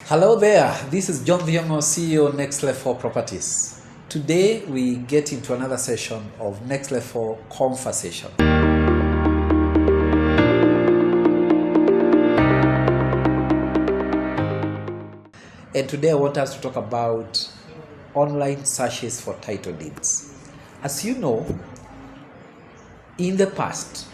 Hello there, this is John Thiongo, CEO Next Level Properties. Today we get into another session of Next Level Conversation. And today I want us to talk about online searches for title deeds. As you know, in the past,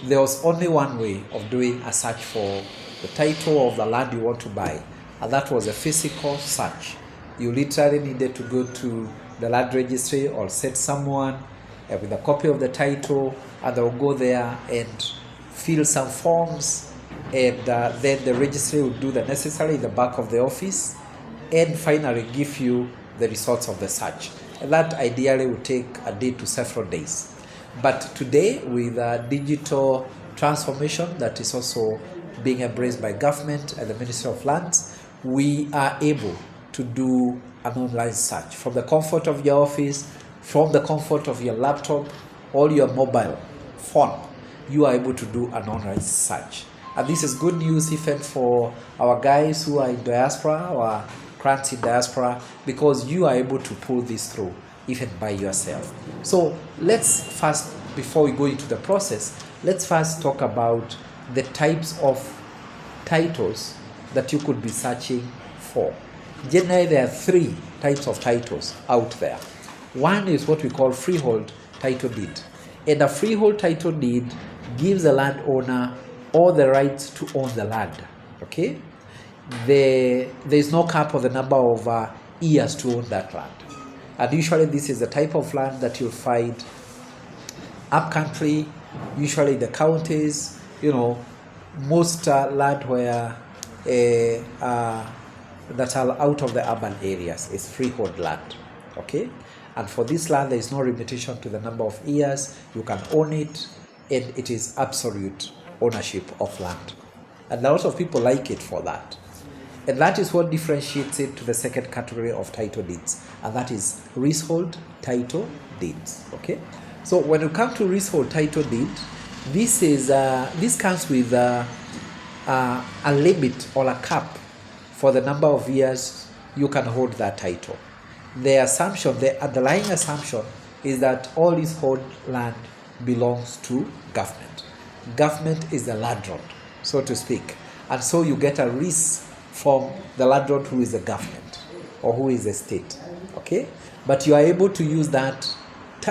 there was only one way of doing a search for the title of the land you want to buy, and that was a physical search. You literally needed to go to the land registry or set someone with a copy of the title, and they'll go there and fill some forms, and then the registry will do the necessary in the back of the office, and finally give you the results of the search. And that ideally will take a day to several days. But today, with digital transformation that is also being embraced by government and the Ministry of Lands, we are able to do an online search from the comfort of your office, from the comfort of your laptop or your mobile phone. You are able to do an online search. And this is good news even for our guys who are in diaspora or clients in diaspora, because you are able to pull this through even by yourself. So let's first, before we go into the process, let's first talk about the types of titles that you could be searching for. Generally, there are three types of titles out there. One is what we call freehold title deed. And a freehold title deed gives the landowner all the rights to own the land. Okay? There is no cap on the number of years to own that land. And usually this is the type of land that you'll find upcountry, usually the counties, most land where that are out of the urban areas is freehold land. Okay? And for this land, there is no limitation to the number of years. You can own it, and it is absolute ownership of land. And a lot of people like it for that. And that is what differentiates it to the second category of title deeds, and that is leasehold title deeds. Okay, so when you come to leasehold title deed, this comes with a limit or a cap for the number of years you can hold that title. The underlying assumption is that all leasehold land belongs to government. Government is the landlord, so to speak, and so you get a lease from the landlord who is the government or who is the state. Okay, but you are able to use that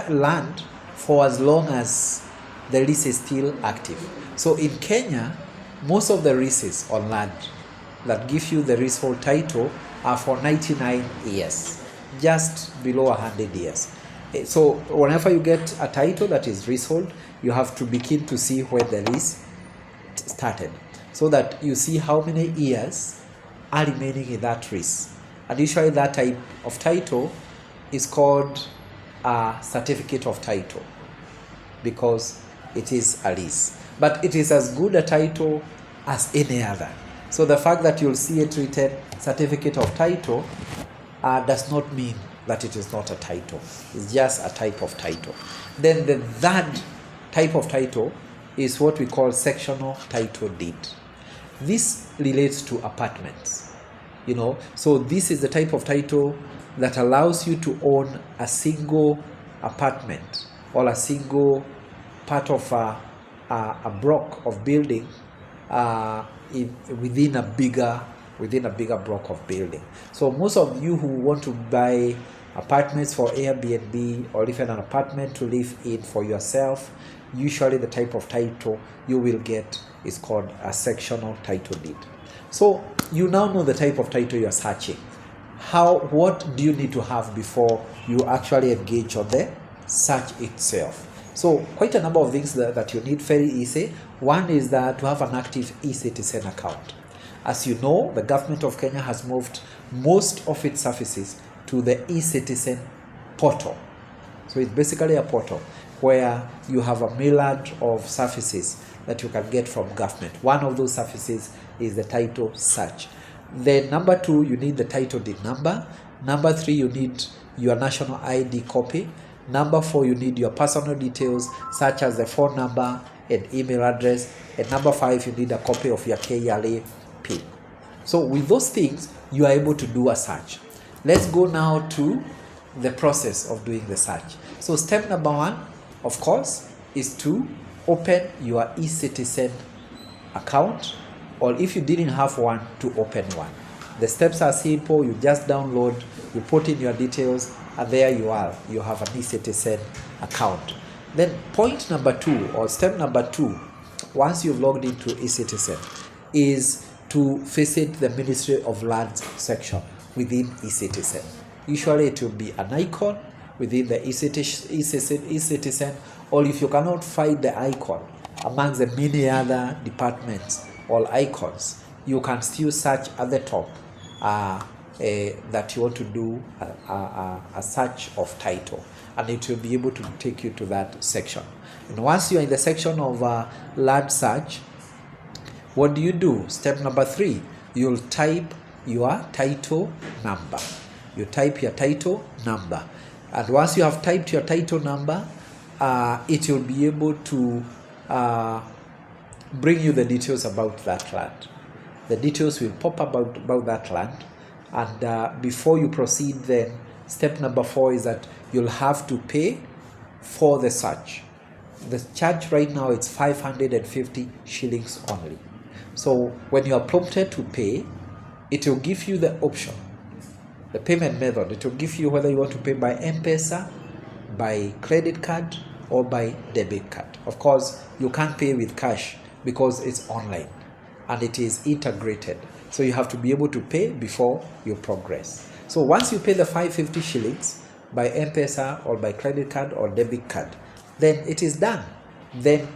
land for as long as the lease is still active. So in Kenya, most of the leases on land that give you the leasehold title are for 99 years, just below 100 years. So whenever you get a title that is leasehold, you have to begin to see where the lease started, so that you see how many years are remaining in that lease. And usually that type of title is called a certificate of title, because it is a lease. But it is as good a title as any other. So the fact that you'll see it written certificate of title does not mean that it is not a title. It's just a type of title. Then the third type of title is what we call sectional title deed. This relates to apartments. So this is the type of title that allows you to own a single apartment or a single part of a block of building within a bigger block of building. So most of you who want to buy apartments for Airbnb or even an apartment to live in for yourself, usually the type of title you will get is called a sectional title deed. So you now know the type of title you are searching. What do you need to have before you actually engage on the search itself? So quite a number of things that you need, very easy. One is that to have an active eCitizen account. As you know, the government of Kenya has moved most of its services to the eCitizen portal. So it's basically a portal where you have a myriad of services that you can get from government. One of those services is the title search. Then number 2, you need the title deed number. Number 3, you need your national ID copy. Number 4, you need your personal details such as the phone number and email address. And number 5, you need a copy of your KRA PIN. So with those things, you are able to do a search. Let's go now to the process of doing the search. So step number 1, of course, is to open your eCitizen account, or if you didn't have one, to open one. The steps are simple. You just download, you put in your details, and there you are. You have an eCitizen account. Then point number 2, or step number 2, once you've logged into eCitizen, is to visit the Ministry of Lands section within eCitizen. Usually it will be an icon within the eCitizen, or if you cannot find the icon amongst the many other departments or icons, you can still search at the top that you want to do a search of title, and it will be able to take you to that section. And once you are in the section of land search, what do you do? Step number 3, you'll type your title number. You type your title number, and once you have typed your title number, it will be able to bring you the details about that land. The details will pop up about that land, and before you proceed, then step number 4 is that you'll have to pay for the search. The charge right now is 550 shillings only. So when you are prompted to pay, it will give you the option, the payment method. It will give you whether you want to pay by M-Pesa, by credit card, or by debit card. Of course, you can't pay with cash because it's online and it is integrated. So you have to be able to pay before you progress. So once you pay the 550 shillings by M-Pesa or by credit card or debit card, then it is done. Then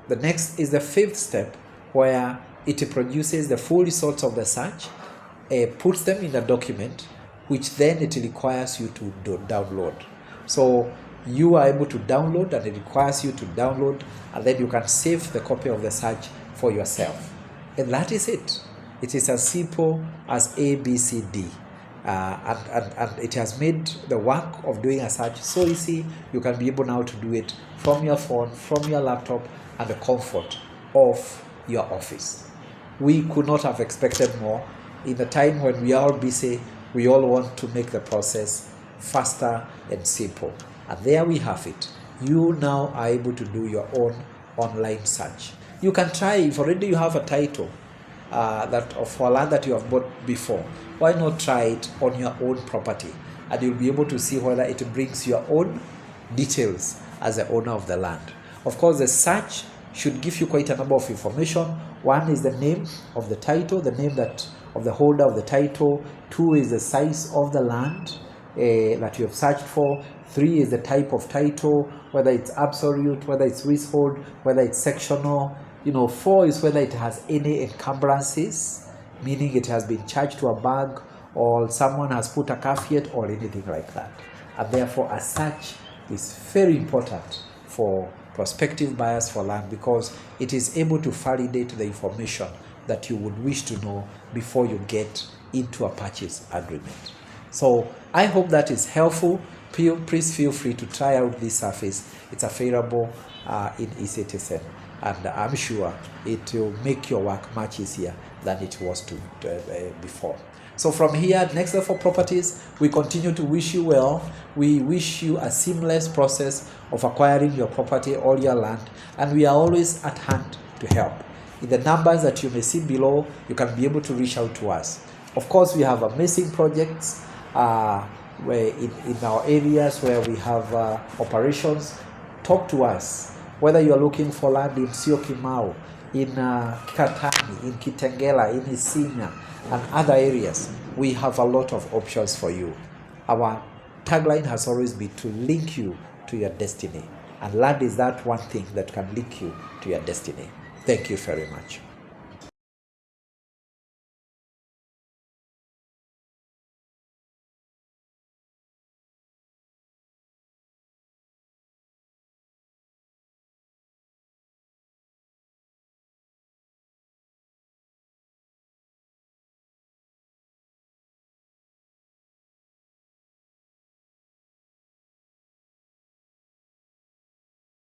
the next is the 5th step, where it produces the full results of the search, puts them in a document, which then it requires you to download. So you are able to download, and it requires you to download, and then you can save the copy of the search for yourself. And that is it. It is as simple as A, B, C, D. And it has made the work of doing a search so easy. You can be able now to do it from your phone, from your laptop, and the comfort of your office. We could not have expected more. In the time when we are all busy, we all want to make the process faster and simple. And there we have it. You now are able to do your own online search. You can try, if already you have a title that of a land that you have bought before, why not try it on your own property, and you'll be able to see whether it brings your own details as the owner of the land. Of course, the search should give you quite a number of information. 1 is the name of the title, the name that of the holder of the title. 2 is the size of the land that you have searched for. 3 is the type of title, whether it's absolute, whether it's leasehold, whether it's sectional. 4 is whether it has any encumbrances, meaning it has been charged to a bank, or someone has put a caveat or anything like that. And therefore, a search is very important for prospective buyers for land, because it is able to validate the information that you would wish to know before you get into a purchase agreement. So I hope that is helpful. Please feel free to try out this service. It's available in eCitizen, and I'm sure it will make your work much easier than it was before. So from here, Next Level Properties, we continue to wish you well. We wish you a seamless process of acquiring your property or your land, and we are always at hand to help. In the numbers that you may see below, you can be able to reach out to us. Of course, we have amazing projects where in our areas where we have operations. Talk to us. Whether you are looking for land in Syokimau, in Katani, in Kitengela, in Isinya, and other areas, we have a lot of options for you. Our tagline has always been to link you to your destiny, and land is that one thing that can link you to your destiny. Thank you very much.